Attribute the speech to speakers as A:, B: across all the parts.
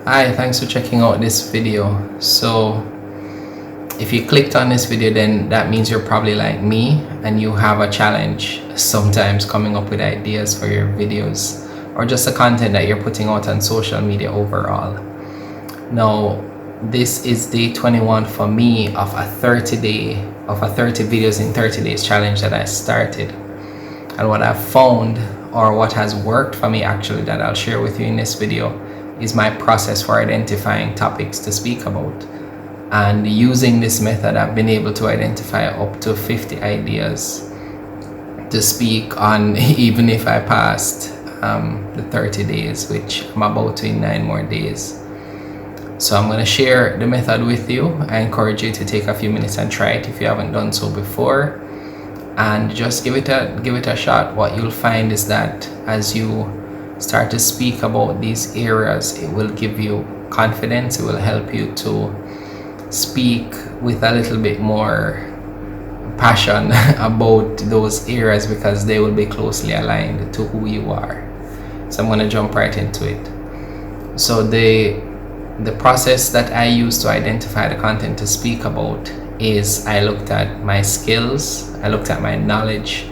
A: Hi, thanks for checking out this video. So if you clicked on this video, then that means you're probably like me and you have a challenge sometimes coming up with ideas for your videos or just the content that you're putting out on social media overall. Now, this is day 21 for me of a 30 videos in 30 days challenge that I started. And what I've found, or what has worked for me actually, that I'll share with you in this video, is my process for identifying topics to speak about. And using this method, I've been able to identify up to 50 ideas to speak on, even if I passed the 30 days, which I'm about to in 9 more days. So I'm going to share the method with you. I encourage you to take a few minutes and try it if you haven't done so before, and just give it a shot. What you'll find is that as you start to speak about these areas, it will give you confidence. It will help you to speak with a little bit more passion about those areas because they will be closely aligned to who you are. So I'm going to jump right into it. So the process that I use to identify the content to speak about is I looked at my skills, I looked at my knowledge,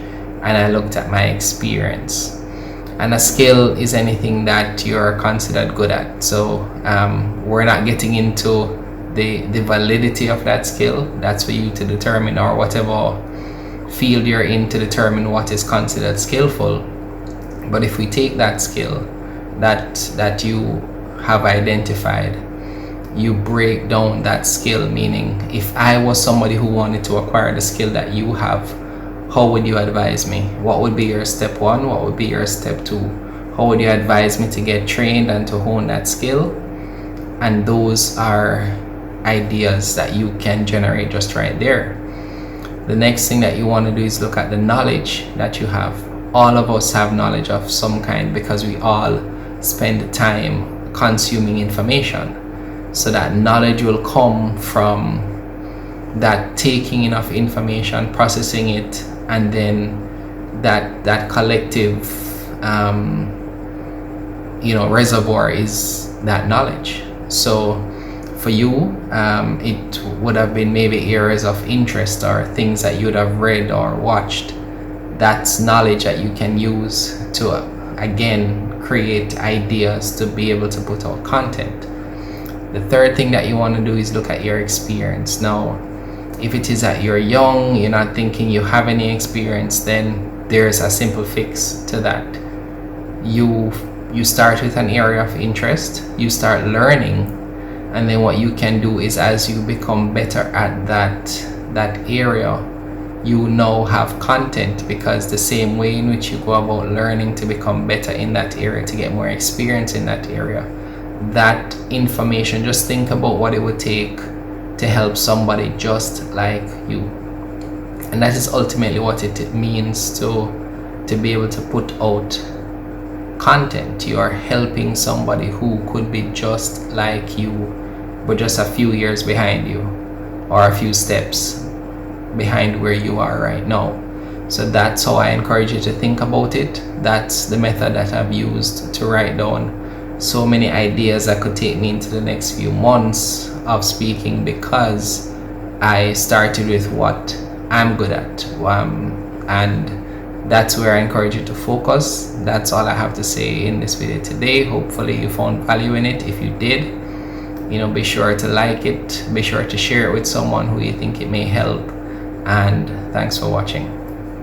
A: and I looked at my experience. And a skill is anything that you're considered good at. So we're not getting into the validity of that skill. That's for you to determine, or whatever field you're in to determine what is considered skillful. But if we take that skill that you have identified, you break down that skill, meaning if I was somebody who wanted to acquire the skill that you have, how would you advise me? What would be your step 1? What would be your step 2? How would you advise me to get trained and to hone that skill? And those are ideas that you can generate just right there. The next thing that you want to do is look at the knowledge that you have. All of us have knowledge of some kind because we all spend time consuming information. So that knowledge will come from that taking enough information, processing it, and then that collective reservoir is that knowledge. So for you, it would have been maybe areas of interest or things that you would have read or watched. That's knowledge that you can use to again create ideas to be able to put out content. The third thing that you want to do is look at your experience. Now, if it is that you're young, you're not thinking you have any experience, then there's a simple fix to that. You start with an area of interest, you start learning, and then what you can do is, as you become better at that area, you now have content, because the same way in which you go about learning to become better in that area, to get more experience in that area, that information, just think about what it would take to help somebody just like you. And that is ultimately what it means to be able to put out content. You are helping somebody who could be just like you, but just a few years behind you, or a few steps behind where you are right now. So that's how I encourage you to think about it. That's the method that I've used to write down so many ideas that could take me into the next few months of speaking, because I started with what I'm good at, and that's where I encourage you to focus. That's all I have to say in this video today. Hopefully you found value in it. If you did, be sure to like it, be sure to share it with someone who you think it may help, and thanks for watching.